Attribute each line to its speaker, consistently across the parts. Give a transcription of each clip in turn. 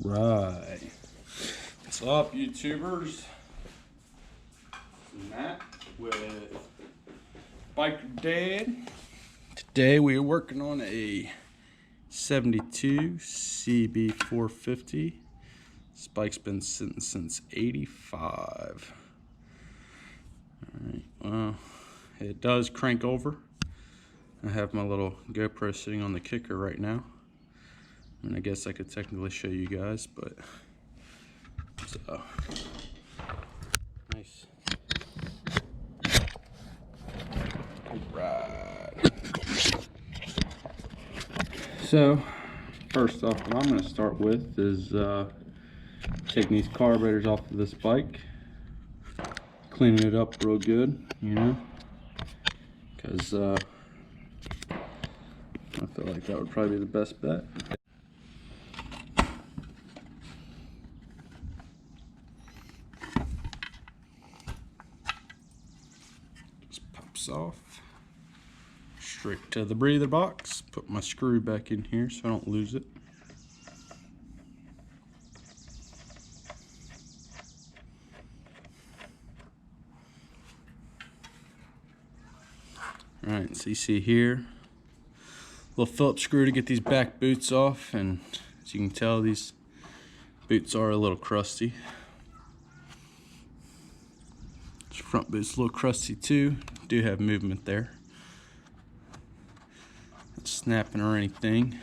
Speaker 1: Right. What's up, YouTubers? Matt with Biker Dad. Today we are working on a 72 CB450. This bike's been sitting since '85. Alright, well, it does crank over. I have my little GoPro sitting on the kicker right now. I mean, I guess I could technically show you guys, but so nice. Alright. So, first off, what I'm going to start with is taking these carburetors off of this bike, cleaning it up real good, you know, because I feel like that would probably be the best bet. Just pops off. Straight to the breather box. Put my screw back in here so I don't lose it. Alright, so you see here, little Phillips screw to get these back boots off, and as you can tell, these boots are a little crusty. This front boot's a little crusty too. Do have movement there. Not snapping or anything.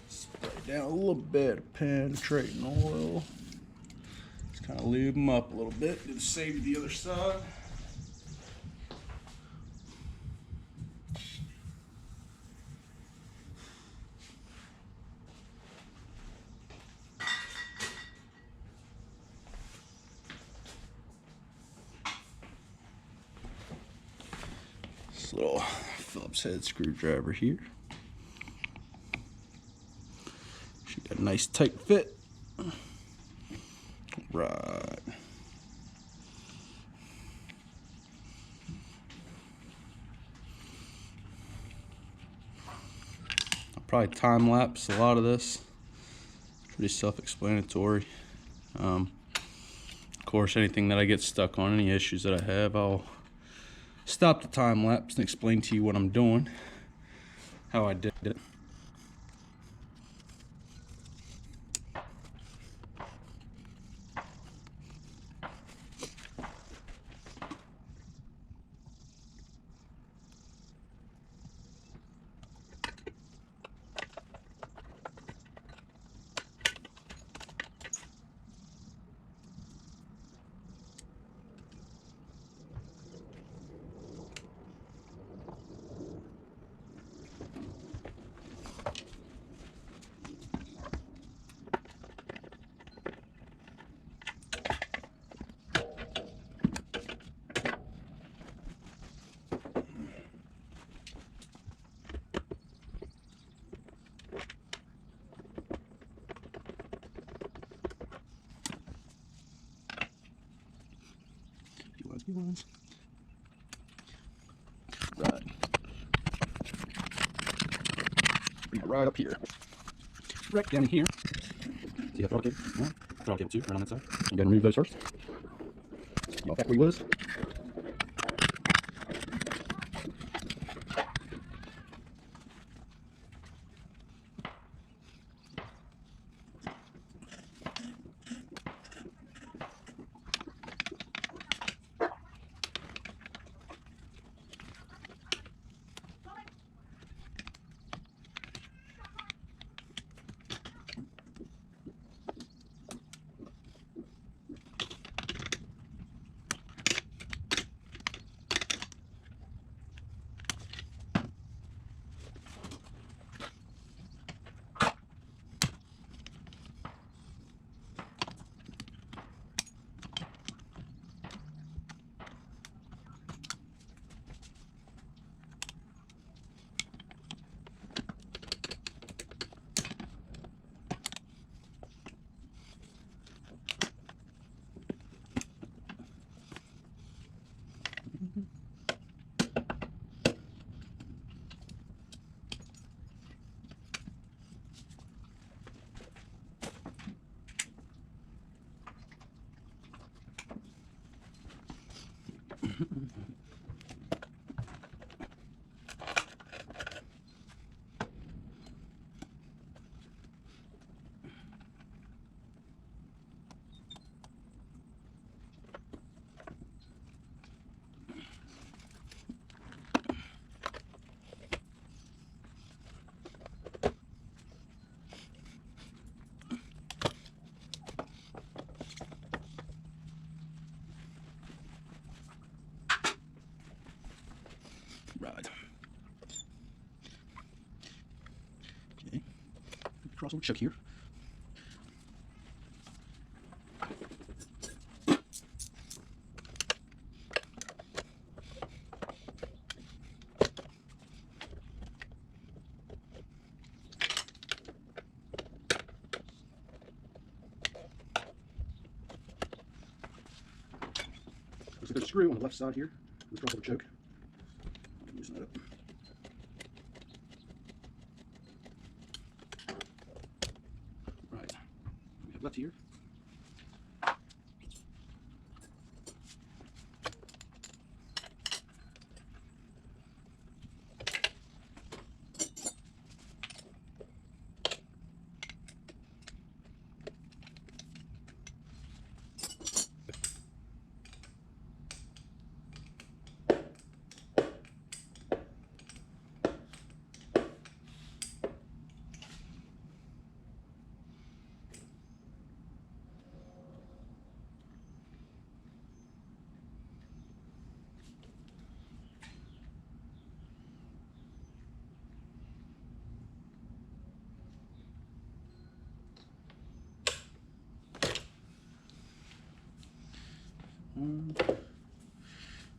Speaker 1: Spray down a little bit of penetrating oil. Just kind of lube them up a little bit. Do the same to the other side. This little Phillips head screwdriver here. She got a nice tight fit. Right. I'll probably time lapse a lot of this. Pretty self-explanatory. Of course, anything that I get stuck on, any issues that I have, I'll stop the time lapse and explain to you what I'm doing, how I did it. Right. Bring it right up here. Right down here. See how throttle cable? Yeah. Throttle cable too, right on that side. You gotta remove those first. Get off back where he was. Right. Okay. Cross over chuck here. Looks like there's a screw on the left side here. Let's cross over choke. Loosen that up. Right. We have left here.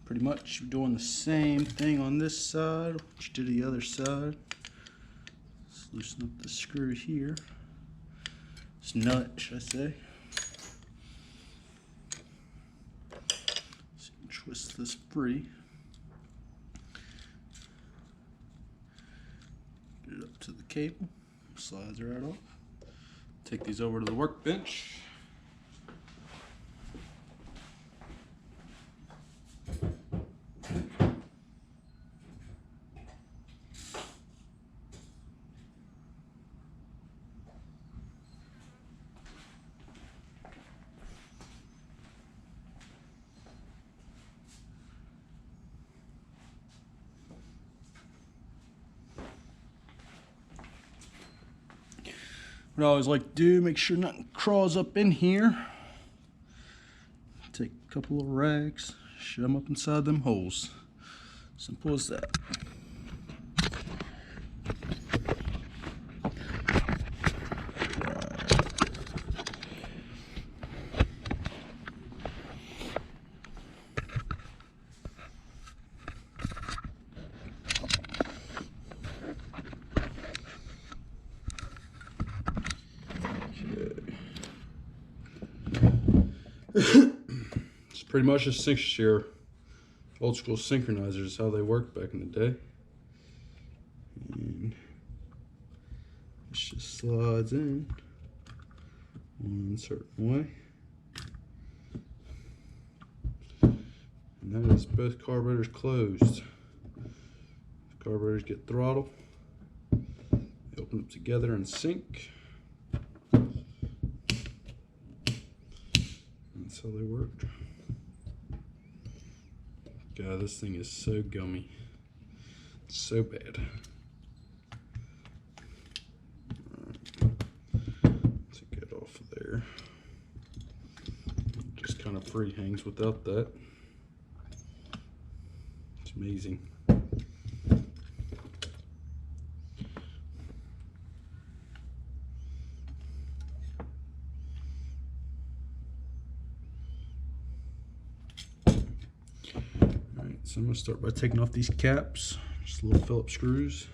Speaker 1: Pretty much doing the same thing on this side, which did the other side. Let's loosen up the screw here. This nut, should I say. So you can twist this free. Get it up to the cable. Slides right off. Take these over to the workbench. What I always like to do, make sure nothing crawls up in here. Take a couple of rags, shove them up inside them holes. Simple as that. It's pretty much a 6-share. Old school synchronizers is how they worked back in the day. And this just slides in one certain way. And that is both carburetors closed. The carburetors get throttle. They open up together and sync. That's how they work. God, this thing is so gummy. It's so bad. Take it off of there. Just kind of free hangs without that. It's amazing. So I'm going to start by taking off these caps, just little Phillips screws.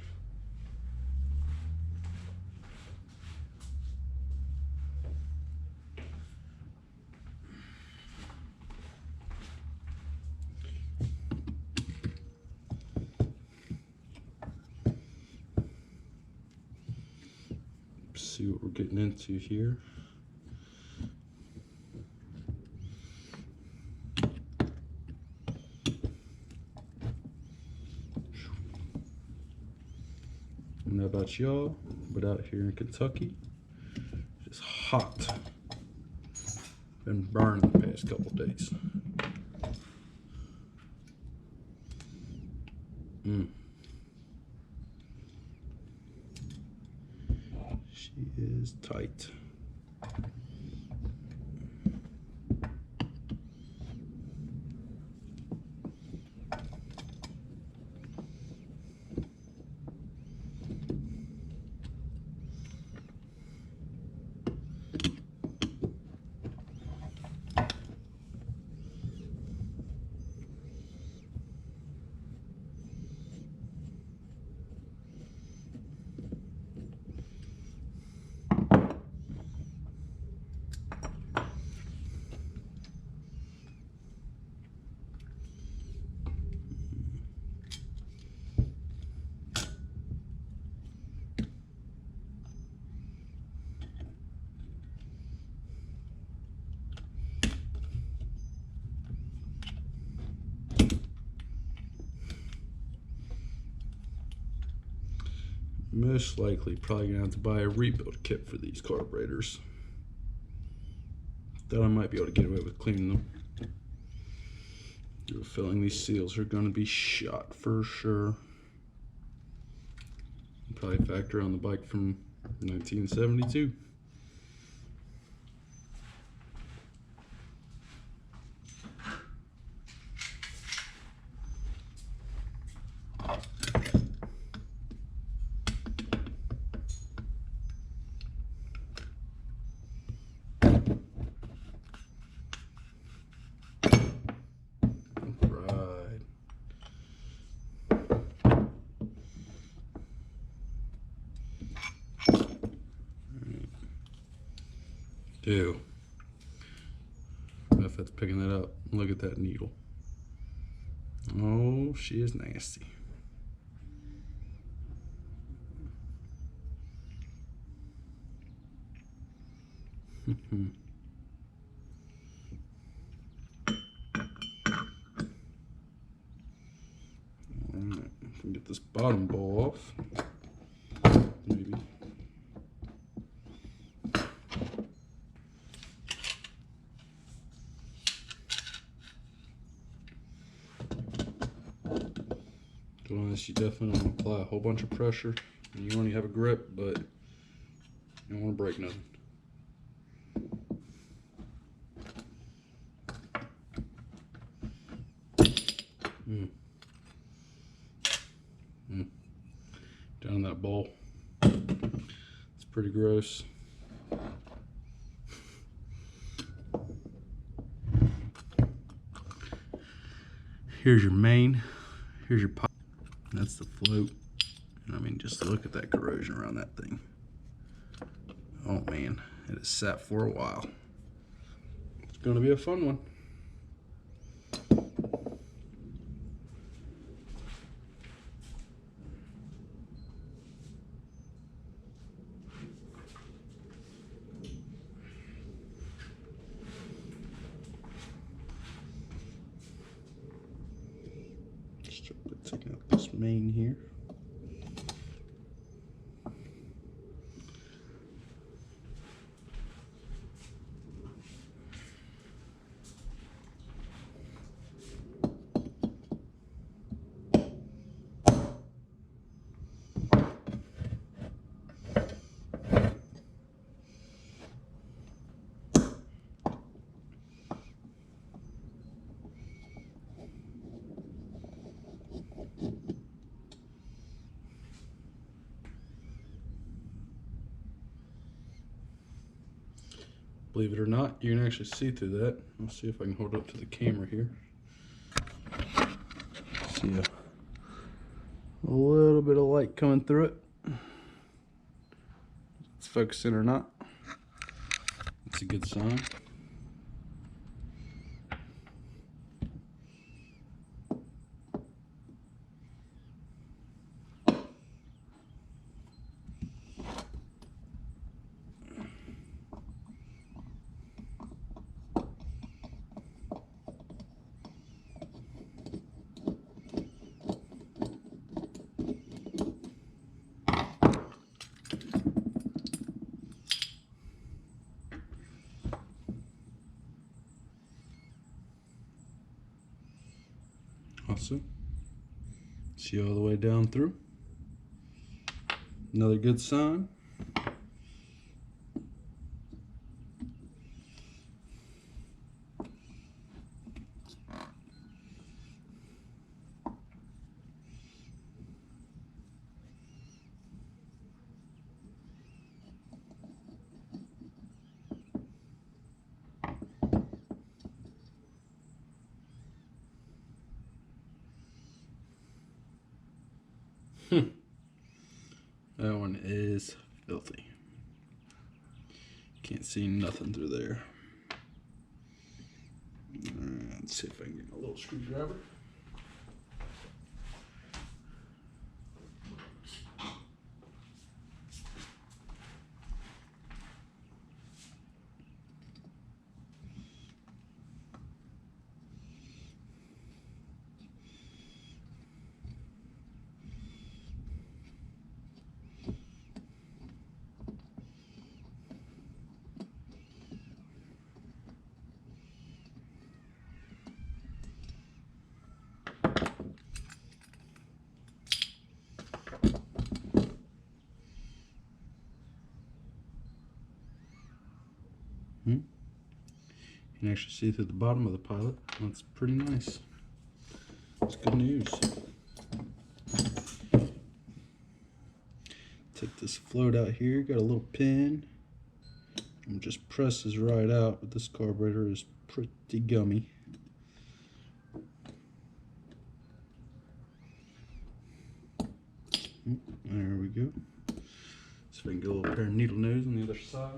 Speaker 1: See what we're getting into here. know about y'all, but out here in Kentucky, it's hot. Been burning the past couple days. She is tight. Most likely probably gonna have to buy a rebuild kit for these carburetors. Then I might be able to get away with cleaning them. I have a feeling these seals are gonna be shot for sure. Probably factor on the bike from 1972. Ew. I don't know if that's picking that up. Look at that needle. Oh, she is nasty. Alright, get this bottom bowl off. Maybe. Doing this, you definitely want to apply a whole bunch of pressure. You only have a grip, but you don't want to break nothing. Down in that bowl. It's pretty gross. Here's your main. Here's your pipe. That's the float. I mean, just look at that corrosion around that thing. Oh man, it has sat for a while. It's gonna be a fun one. Just taking out this main here. Believe it or not, you can actually see through that. I'll see if I can hold it up to the camera here. See a little bit of light coming through it. It's focusing or not. That's a good sign. Awesome. See all the way down through. Another good sign. That one is filthy. Can't see nothing through there. Let's see if I can get a little screwdriver. You can actually see through the bottom of the pilot. That's pretty nice. It's good news. Take this float out here, got a little pin, and just presses right out, but this carburetor is pretty gummy. There we go. So we can get a little pair of needle nose on the other side.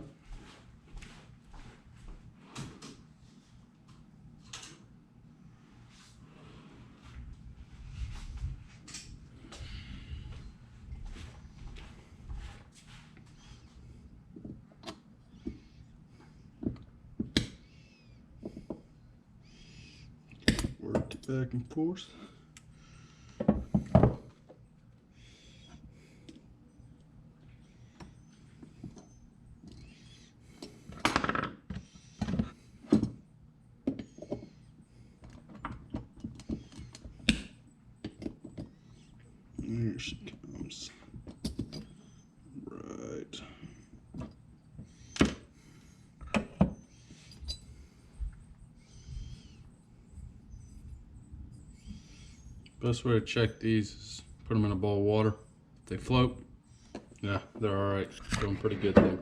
Speaker 1: Work it back and forth. There she comes. Right. Best way to check these is put them in a bowl of water. If they float, yeah, they're all right. Doing pretty good there.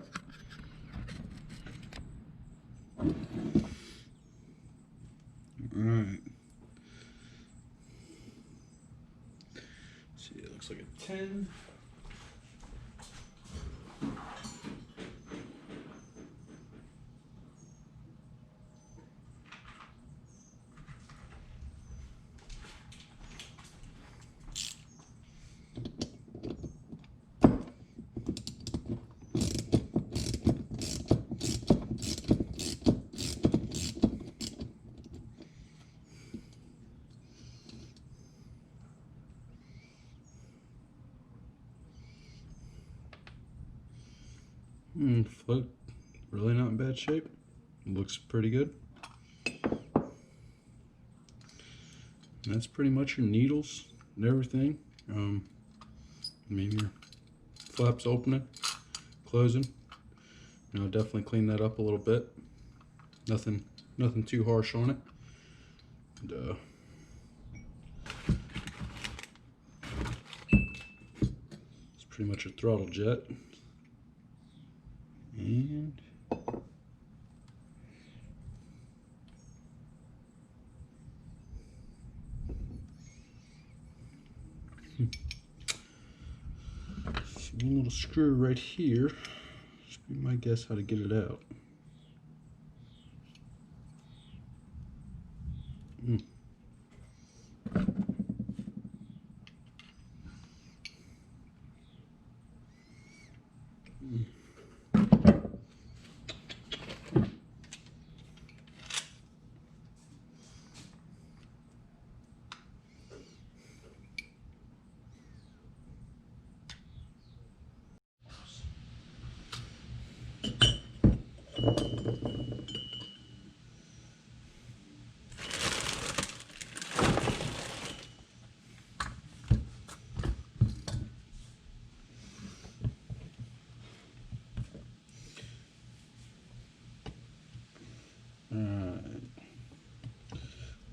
Speaker 1: All right. See, it looks like a 10. Float, really not in bad shape. Looks pretty good. And that's pretty much your needles and everything. I mean, your flaps opening, closing. You know, definitely clean that up a little bit. Nothing too harsh on it. And, it's pretty much a throttle jet. And one little screw right here. Should be my guess how to get it out.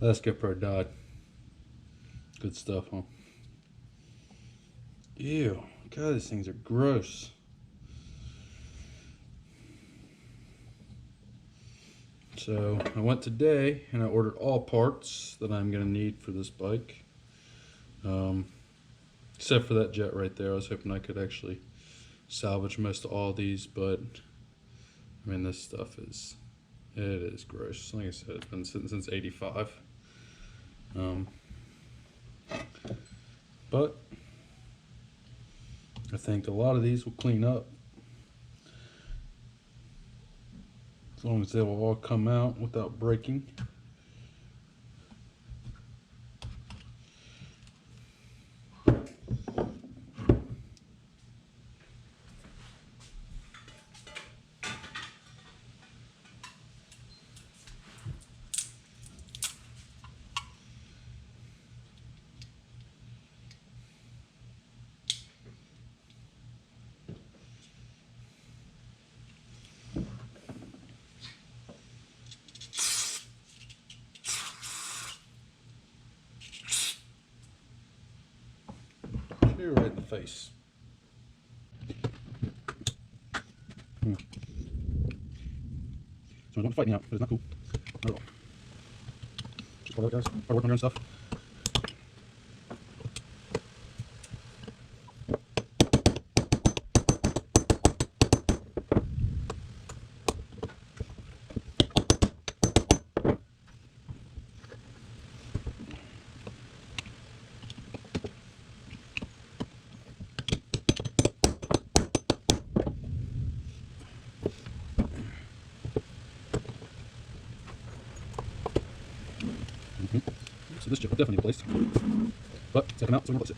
Speaker 1: That skipper died. Good stuff, huh? Ew. God, these things are gross. So I went today and I ordered all parts that I'm going to need for this bike. Except for that jet right there. I was hoping I could actually salvage most of all these, but I mean, this stuff is, it is gross. Like I said, it's been sitting since '85. But I think a lot of these will clean up as long as they will all come out without breaking. You're right in the face. So don't fight me out, but it's not cool. Not at all. Just part of it, guys. Part of working on your own stuff. So this chip will definitely be placed, but it's come out, so we're going to place it.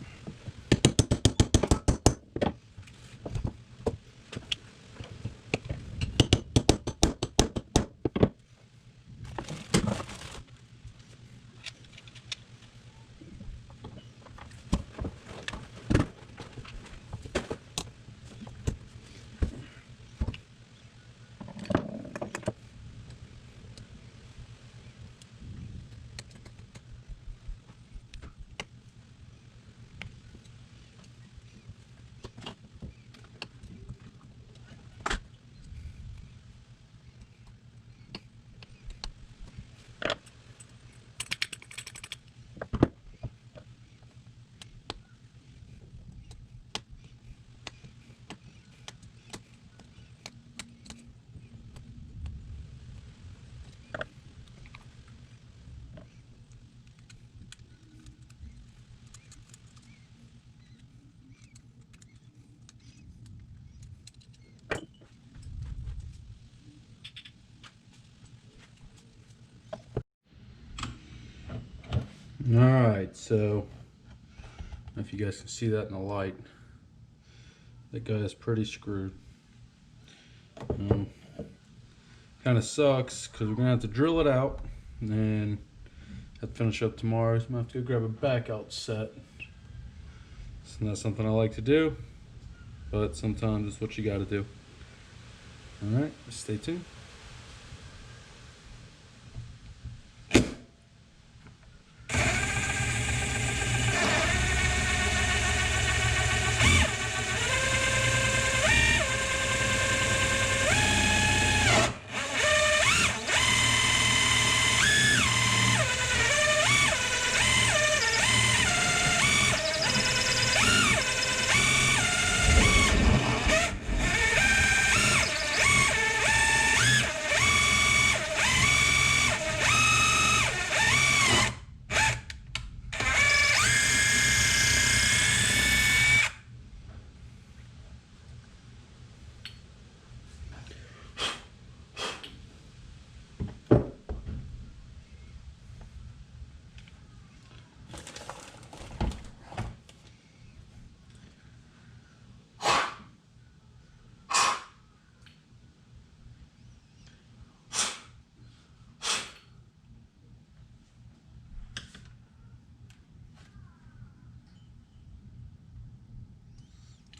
Speaker 1: Alright, so I don't know if you guys can see that in the light. That guy is pretty screwed. Kind of sucks because we're going to have to drill it out and then have to finish up tomorrow. So I'm going to have to go grab a back out set. It's not something I like to do, but sometimes it's what you got to do. Alright, stay tuned.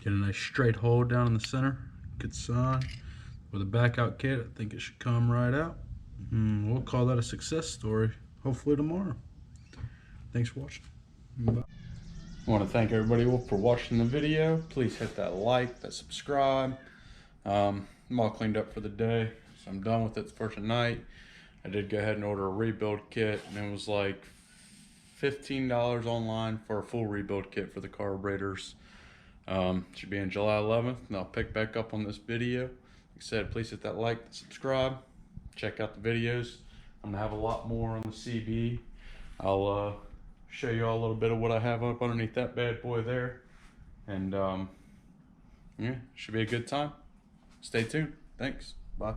Speaker 1: Get a nice straight hole down in the center. Good sign. With a back out kit, I think it should come right out. We'll call that a success story.
Speaker 2: hopefully tomorrow. Thanks for watching. Bye.
Speaker 1: I want to thank everybody for watching the video. Please hit that like, that subscribe. I'm all cleaned up for the day, so I'm done with it for tonight. I did go ahead and order a rebuild kit, and it was like $15 online for a full rebuild kit for the carburetors. Should be on July 11th, and I'll pick back up on this video. Like I said, please hit that like, subscribe, check out the videos. I'm gonna have a lot more on the CB. I'll show you all a little bit of what I have up underneath that bad boy there, and yeah, should be a good time. Stay tuned. Thanks. Bye.